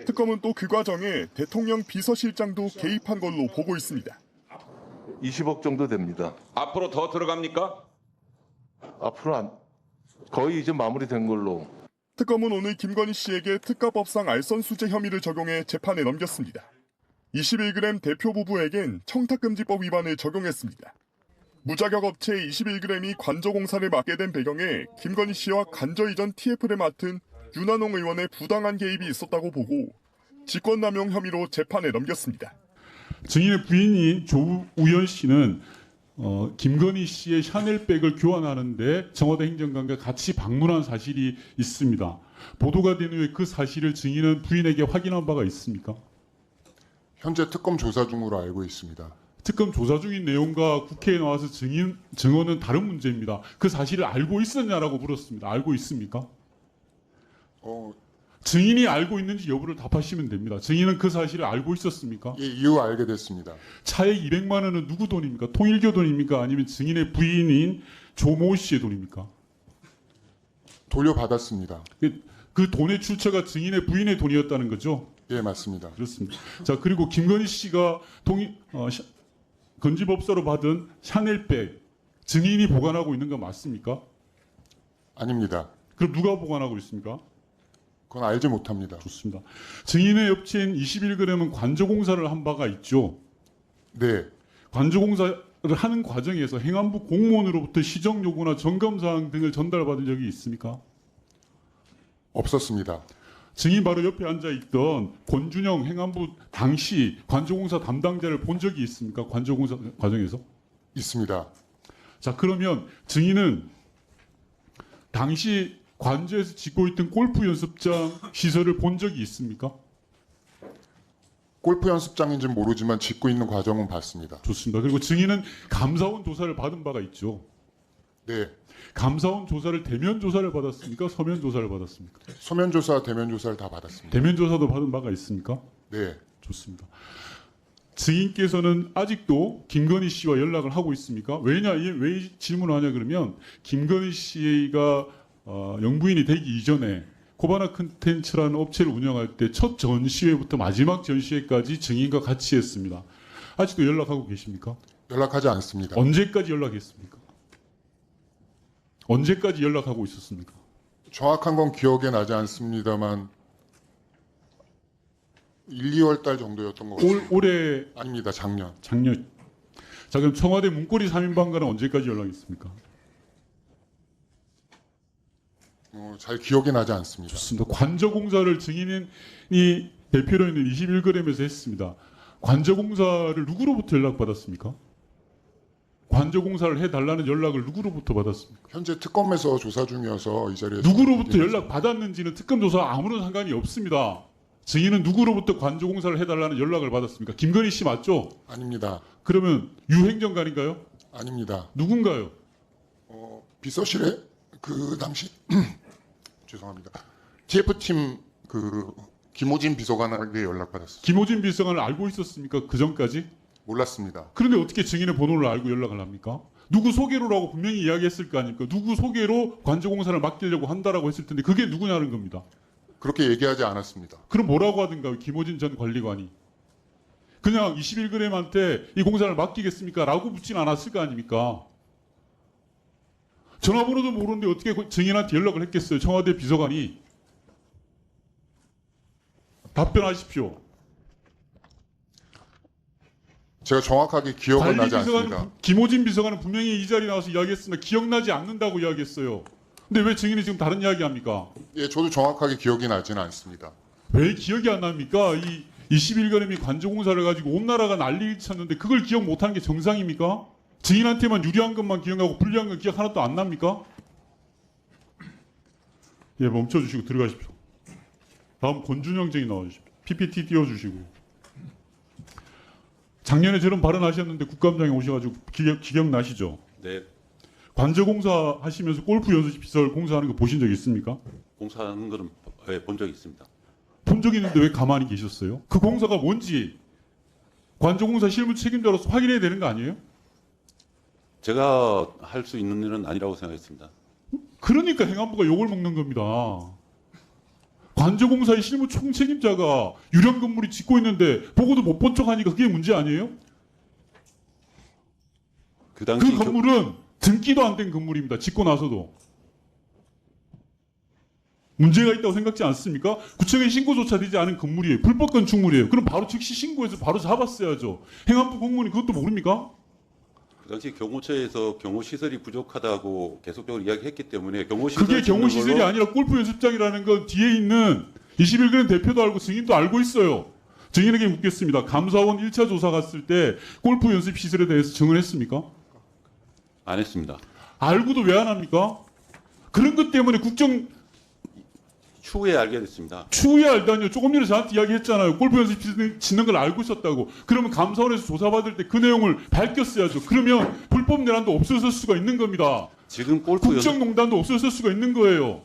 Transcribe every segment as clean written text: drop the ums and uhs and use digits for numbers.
특검은 또 그 과정에 대통령 비서실장도 개입한 걸로 보고 있습니다. 20억 정도 됩니다. 앞으로 더 들어갑니까? 앞으로 거의 이제 마무리된 걸로. 특검은 오늘 김건희 씨에게 특가법상 알선수재 혐의를 적용해 재판에 넘겼습니다. 21g 대표 부부에겐 청탁금지법 위반을 적용했습니다. 무자격 업체 21g이 관저공사를 맡게 된 배경에 김건희 씨와 관저 이전 TF를 맡은 윤한홍 의원의 부당한 개입이 있었다고 보고 직권남용 혐의로 재판에 넘겼습니다. 증인의 부인인 조우연 씨는 김건희 씨의 샤넬백을 교환하는데 청와대 행정관과 같이 방문한 사실이 있습니다. 보도가 된 후에 그 사실을 증인은 부인에게 확인한 바가 있습니까? 현재 특검 조사 중으로 알고 있습니다. 특검 조사 중인 내용과 국회에 나와서 증언은 다른 문제입니다. 그 사실을 알고 있었냐라고 물었습니다. 알고 있습니까? 증인이 알고 있는지 여부를 답하시면 됩니다. 증인은 그 사실을 알고 있었습니까? 예, 이후 알게 됐습니다. 차액 200만 원은 누구 돈입니까? 통일교 돈입니까? 아니면 증인의 부인인 조모 씨의 돈입니까? 돌려받았습니다. 그 돈의 출처가 증인의 부인의 돈이었다는 거죠? 예, 맞습니다. 그렇습니다. 자, 그리고 김건희 씨가 건지법사로 받은 샤넬백 증인이 보관하고 있는 거 맞습니까? 아닙니다. 그럼 누가 보관하고 있습니까? 그건 알지 못합니다. 좋습니다. 증인의 업체인 21g은 관저공사를 한 바가 있죠. 네, 관저공사를 하는 과정에서 행안부 공무원으로부터 시정 요구나 점검 사항 등을 전달받은 적이 있습니까? 없었습니다. 증인 바로 옆에 앉아 있던 권준영 행안부 당시 관저공사 담당자를 본 적이 있습니까? 관저공사 과정에서? 있습니다. 자, 그러면 증인은 당시 관저에서 짓고 있던 골프 연습장 시설을 본 적이 있습니까? 골프 연습장인지는 모르지만 짓고 있는 과정은 봤습니다. 좋습니다. 그리고 증인은 감사원 조사를 받은 바가 있죠. 네, 감사원 조사를 대면 조사를 받았습니까? 서면 조사를 받았습니까? 서면 조사, 대면 조사를 다 받았습니다. 대면 조사도 받은 바가 있습니까? 네, 좋습니다. 증인께서는 아직도 김건희 씨와 연락을 하고 있습니까? 왜 질문을 하냐 그러면 김건희 씨가 영부인이 되기 이전에 코바나 컨텐츠라는 업체를 운영할 때 첫 전시회부터 마지막 전시회까지 증인과 같이 했습니다. 아직도 연락하고 계십니까? 연락하지 않습니다. 언제까지 연락했습니까? 언제까지 연락하고 있었습니까? 정확한 건 기억에 나지 않습니다만 1, 2월 달 정도였던 것 같습니다. 올해 아닙니다. 작년. 자, 그럼 청와대 문고리 3인방과는 언제까지 연락했습니까? 잘 기억이 나지 않습니다. 좋습니다. 관저공사를 증인이 대표로 있는 21g에서 했습니다. 관저공사를 누구로부터 연락받았습니까? 관저공사를 해달라는 연락을 누구로부터 받았습니까? 현재 특검에서 조사 중이어서 이 자리에 누구로부터 연락받았는지는 특검 조사와 아무런 상관이 없습니다. 증인은 누구로부터 관저공사를 해달라는 연락을 받았습니까? 김건희 씨 맞죠? 아닙니다. 그러면 유행정관인가요? 아닙니다. 누군가요? 비서실에 그 당시 죄송합니다. TF팀 그 김호진 비서관에게 연락받았습니다. 김호진 비서관을 알고 있었습니까? 그 전까지? 몰랐습니다. 그런데 어떻게 증인의 번호를 알고 연락을 합니까? 누구 소개로라고 분명히 이야기했을 거 아닙니까? 누구 소개로 관저공사를 맡기려고 한다라고 했을 텐데 그게 누구냐는 겁니다. 그렇게 얘기하지 않았습니다. 그럼 뭐라고 하든가요? 김호진 전 관리관이. 그냥 21g한테 이 공사를 맡기겠습니까? 라고 묻진 않았을 거 아닙니까? 전화번호도 모르는데 어떻게 증인한테 연락을 했겠어요? 청와대 비서관이. 답변하십시오. 제가 정확하게 기억은 나지 않습니다. 김호진 비서관은 분명히 이 자리에 나와서 이야기했으나 기억나지 않는다고 이야기했어요. 근데 왜 증인이 지금 다른 이야기 합니까? 예, 저도 정확하게 기억이 나지는 않습니다. 왜 기억이 안 납니까? 이 21g이 관저공사를 가지고 온 나라가 난리를 쳤는데 그걸 기억 못하는 게 정상입니까? 증인한테만 유리한 것만 기억나고 불리한 건 기억 하나도 안 납니까? 예, 멈춰주시고 들어가십시오. 다음 권준영 증인 나와주십시오. PPT 띄워주시고. 작년에 저런 발언하셨는데 국감장에 오셔가지고 기억나시죠? 네, 관저공사 하시면서 골프 연습시설 공사하는 거 보신 적 있습니까? 공사하는 거는 본 적이 있습니다. 본 적 있는데 왜 가만히 계셨어요? 그 공사가 뭔지 관저공사 실무 책임자로서 확인해야 되는 거 아니에요? 제가 할 수 있는 일은 아니라고 생각했습니다. 그러니까 행안부가 욕을 먹는 겁니다. 관저공사의 실무 총책임자가 유령 건물이 짓고 있는데 보고도 못 본 척하니까 그게 문제 아니에요? 그 당시 그 건물은 등기도 안 된 건물입니다. 짓고 나서도. 문제가 있다고 생각지 않습니까? 구청에 신고조차 되지 않은 건물이에요. 불법 건축물이에요. 그럼 바로 즉시 신고해서 바로 잡았어야죠. 행안부 공무원이 그것도 모릅니까? 그 당시 경호처에서 경호 시설이 부족하다고 계속적으로 이야기했기 때문에 경호 시설 그게 경호 시설이 아니라 골프 연습장이라는 건 뒤에 있는 21금 대표도 알고 증인도 알고 있어요. 증인에게 묻겠습니다. 감사원 1차 조사 갔을 때 골프 연습 시설에 대해서 증언했습니까? 안 했습니다. 알고도 왜 안 합니까? 그런 것 때문에 국정 추후에 알게 됐습니다. 추후에 알다니요. 조금 전에 저한테 이야기했잖아요. 골프 연습 시설 짓는 걸 알고 있었다고. 그러면 감사원에서 조사받을 때 그 내용을 밝혔어야죠. 그러면 불법 내란도 없어질 수가 있는 겁니다. 지금 골프 연습 국정농단도 없어질 수가 있는 거예요.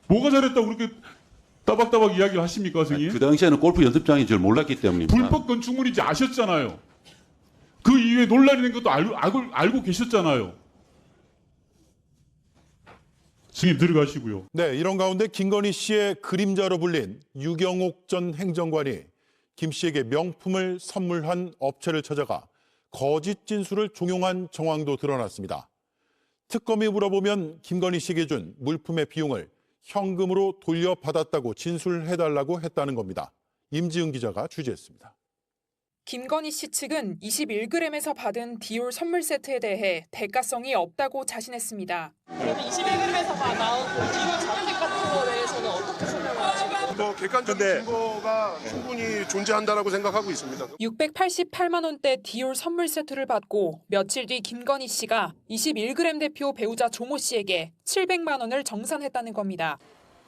뭐가 잘했다고 그렇게 따박따박 이야기를 하십니까, 선생님? 그 당시에는 골프 연습장인 줄 몰랐기 때문입니다. 불법 건축물인지 아셨잖아요. 그 이후에 논란이 된 것도 알고 계셨잖아요. 승인 들어가시고요. 네, 이런 가운데 김건희 씨의 그림자로 불린 유경옥 전 행정관이 김 씨에게 명품을 선물한 업체를 찾아가 거짓 진술을 종용한 정황도 드러났습니다. 특검이 물어보면 김건희 씨에게 준 물품의 비용을 현금으로 돌려받았다고 진술해달라고 했다는 겁니다. 임지은 기자가 취재했습니다. 김건희 씨 측은 21g에서 받은 디올 선물 세트에 대해 대가성이 없다고 자신했습니다. 그럼 21g에서 나온 디올 자켓 같은 거에 대해서는 어떻게 설명을 하시나요? 객관적인 증거가 충분히 존재한다라고 생각하고 있습니다. 688만 원대 디올 선물 세트를 받고 며칠 뒤 김건희 씨가 21g 대표 배우자 조모 씨에게 700만 원을 정산했다는 겁니다.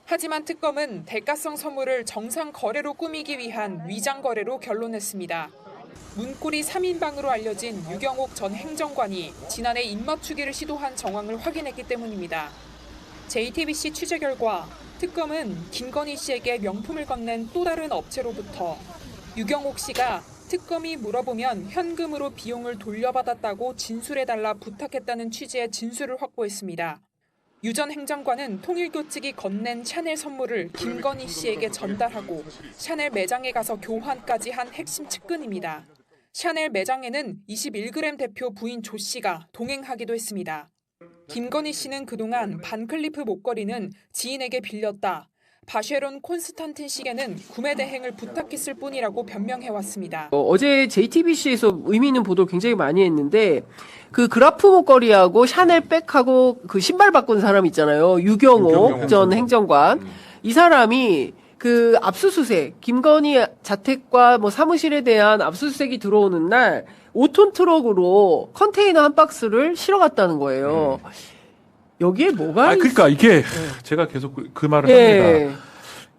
하지만 특검은 대가성 선물을 정상 거래로 꾸미기 위한 위장 거래로 결론냈습니다. 문고리 3인방으로 알려진 유경옥 전 행정관이 지난해 입맞추기를 시도한 정황을 확인했기 때문입니다. JTBC 취재 결과 특검은 김건희 씨에게 명품을 건넨 또 다른 업체로부터 유경옥 씨가 특검이 물어보면 현금으로 비용을 돌려받았다고 진술해달라 부탁했다는 취지의 진술을 확보했습니다. 유 전 행정관은 통일교 측이 건넨 샤넬 선물을 김건희 씨에게 전달하고 샤넬 매장에 가서 교환까지 한 핵심 측근입니다. 샤넬 매장에는 21g 대표 부인 조 씨가 동행하기도 했습니다. 김건희 씨는 그동안 반클리프 목걸이는 지인에게 빌렸다. 바쉐론 콘스탄틴 시계는 구매 대행을 부탁했을 뿐이라고 변명해왔습니다. 어제 JTBC에서 의미 있는 보도를 굉장히 많이 했는데 그 그라프 목걸이하고 샤넬 백하고 그 신발 바꾼 사람 있잖아요. 유경옥 전 행정관. 이 사람이 그 압수수색, 김건희 자택과 뭐 사무실에 대한 압수수색이 들어오는 날 5톤 트럭으로 컨테이너 한 박스를 실어 갔다는 거예요. 여기에 뭐가 그러니까 이게 제가 계속 그 말을 예. 합니다.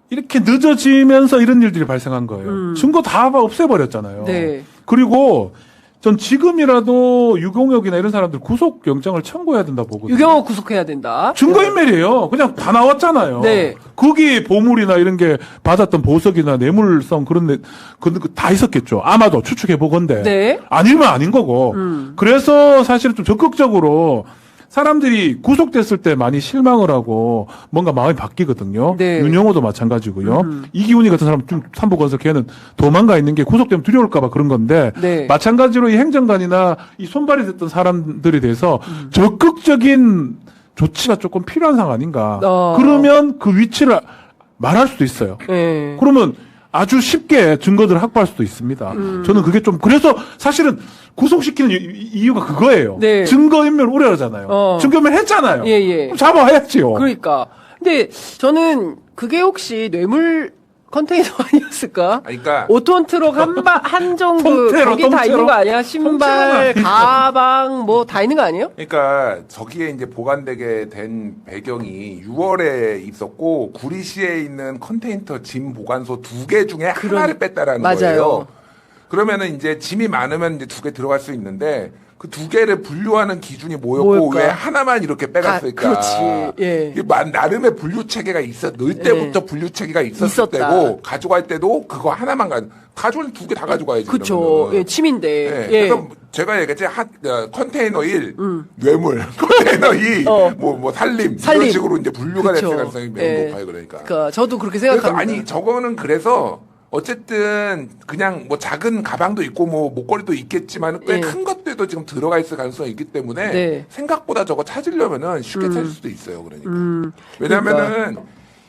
이렇게 늦어지면서 이런 일들이 발생한 거예요. 증거 다 없애버렸잖아요. 네. 그리고 전 지금이라도 유경옥이나 이런 사람들 구속영장을 청구해야 된다 보거든요. 유경옥 구속해야 된다. 증거인멸이에요. 그냥 다 나왔잖아요. 네. 거기 보물이나 이런 게 받았던 보석이나 뇌물성 그런 다 있었겠죠. 아마도 추측해보건데. 네. 아니면 아닌 거고. 그래서 사실은 좀 적극적으로 사람들이 구속됐을 때 많이 실망을 하고 뭔가 마음이 바뀌거든요. 네. 윤영호도 마찬가지고요. 이기훈이 같은 사람 좀 삼부건설 걔는 도망가 있는 게 구속되면 두려울까봐 그런 건데 네. 마찬가지로 이 행정관이나 이 손발이 됐던 사람들에 대해서 적극적인 조치가 조금 필요한 상황 아닌가. 그러면 그 위치를 말할 수도 있어요. 네. 그러면 아주 쉽게 증거들을 확보할 수도 있습니다. 저는 그게 좀 그래서 사실은 구속시키는 이유가 그거예요. 네. 증거인멸 우려잖아요. 증거인멸 했잖아요. 예, 예. 그럼 잡아야지요. 그러니까. 근데 저는 그게 혹시 뇌물 컨테이너 아니었을까? 그러니까 5톤 트럭 한 정도 거기 다 있는 거 아니야? 신발, 가방 뭐 다 있는 거 아니에요? 그러니까 저기에 이제 보관되게 된 배경이 6월에 있었고 구리시에 있는 컨테이너 짐 보관소 2개 중에 하나를 뺐다라는 맞아요. 거예요. 그러면은 이제 짐이 많으면 이제 2개 들어갈 수 있는데 그 2개를 분류하는 기준이 뭐였고 왜 하나만 이렇게 빼갔을까? 그렇지. 예. 이게 나름의 분류 체계가 넣을 때부터 분류 체계가 있었을 때고 가져갈 때도 그거 하나만 가져갈 2개 다 가져가야지. 그렇죠. 예, 침인데. 예. 예. 그래서 제가 얘기했지 컨테이너 1 뇌물, 컨테이너 2 뭐 살림 이런 식으로 이제 분류가 될 그쵸. 가능성이 매우 높아요. 그러니까. 저도 그렇게 그래서 생각합니다. 아니 저거는 그래서 어쨌든 그냥 뭐 작은 가방도 있고 뭐 목걸이도 있겠지만 꽤 큰 것들도 지금 들어가 있을 가능성이 있기 때문에 네. 생각보다 저거 찾으려면은 쉽게 찾을 수도 있어요. 그러니까. 왜냐면은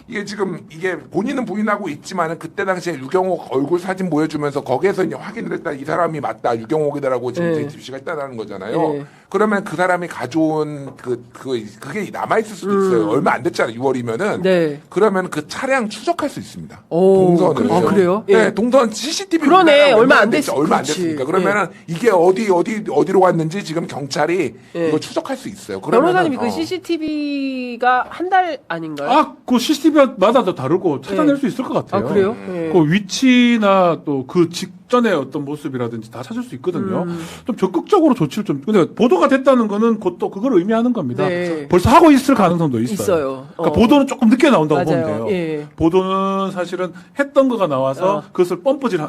이게 지금 이게 본인은 부인하고 있지만은 그때 당시에 유경옥 얼굴 사진 보여주면서 거기에서 이제 확인을 했다. 이 사람이 맞다. 유경옥이다라고 지금 JTBC가 했다는 거잖아요. 네. 그러면 그 사람이 가져온 그게 남아있을 수도 있어요. 얼마 안 됐잖아요. 6월이면은. 네. 그러면 그 차량 추적할 수 있습니다. 오, 동선을. 그래요? 네, 예. 동선 CCTV. 그러네. 얼마 안 됐- 얼마 안 그렇지. 됐으니까. 그러면은 이게 어디로 갔는지 지금 경찰이 이거 추적할 수 있어요. 그러면은, 변호사님이 그 CCTV가 한 달 아닌가요? 그 CCTV마다도 다르고 찾아낼 수 있을 것 같아요. 그래요? 예. 그 위치나 또 그 직전의 어떤 모습이라든지 다 찾을 수 있거든요. 좀 적극적으로 조치를 근데 보도가 됐다는 거는 곧 또 그걸 의미하는 겁니다. 네. 벌써 하고 있을 가능성도 있어요. 그러니까 보도는 조금 늦게 나온다고 맞아요. 보면 돼요. 예. 보도는 사실은 했던 거가 나와서 그것을 뻔뻔질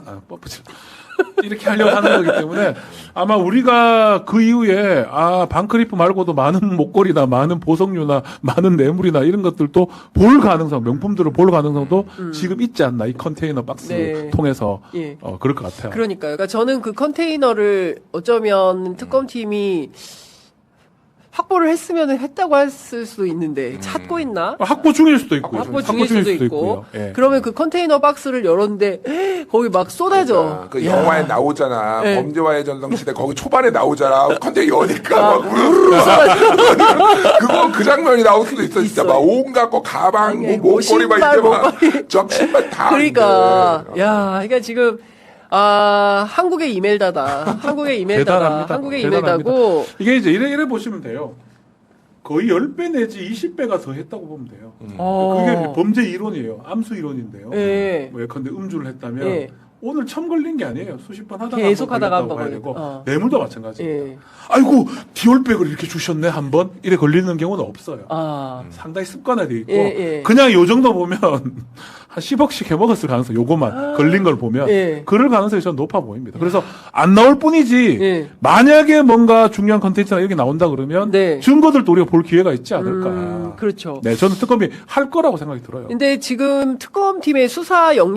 이렇게 하려고 하는 거기 때문에 아마 우리가 그 이후에 반크리프 말고도 많은 목걸이나 많은 보석류나 많은 뇌물이나 이런 것들도 볼 가능성, 명품들을 볼 가능성도 지금 있지 않나 이 컨테이너 박스 네. 통해서 예. 그럴 것 같아요. 그러니까요. 그러니까 저는 그 컨테이너를 어쩌면 특검팀이 확보를 했으면 했다고 했을 수도 있는데 찾고 있나? 확보 중일 수도 있고요. 확보 중일 수도 있고. 있고요. 예. 그러면 그 컨테이너 박스를 열었는데 거기 막 쏟아져. 그 야. 영화에 나오잖아. 네. 범죄와의 전성시대 거기 초반에 나오잖아. 컨테이너 여니까 아, 막 우르르 그거 그 장면이 나올 수도 있어. 진짜 막 온갖 거 가방, 뭐 목걸이 막 신발, 이제 막저 신발 다. 그러니까 있는데. 그러니까 지금 한국의 이멜다다. 한국의 이멜다다. 대단합니다. 한국의 대단합니다. 이멜다고. 이게 이제 이래 보시면 돼요. 거의 10배 내지 20배가 더 했다고 보면 돼요. 그게 범죄 이론이에요. 암수 이론인데요. 예. 뭐 예컨대 음주를 했다면 예. 오늘 처음 걸린 게 아니에요. 수십 번 하다가 계속 한번 하다가 걸렸다고 한번 봐야 되고 걸렸- 뇌물도 마찬가지입니다. 예. 아이고 디올백을 이렇게 주셨네 한 번 이래 걸리는 경우는 없어요. 상당히 습관화돼 있고 예. 그냥 요 정도 보면 한 10억씩 해먹었을 가능성 요거만 걸린 걸 보면 예. 그럴 가능성이 저는 높아 보입니다. 그래서 안 나올 뿐이지 예. 만약에 뭔가 중요한 컨텐츠가 여기 나온다 그러면 네. 증거들도 우리가 볼 기회가 있지 않을까. 그렇죠. 네, 저는 특검이 할 거라고 생각이 들어요. 근데 지금 특검팀의 수사 역량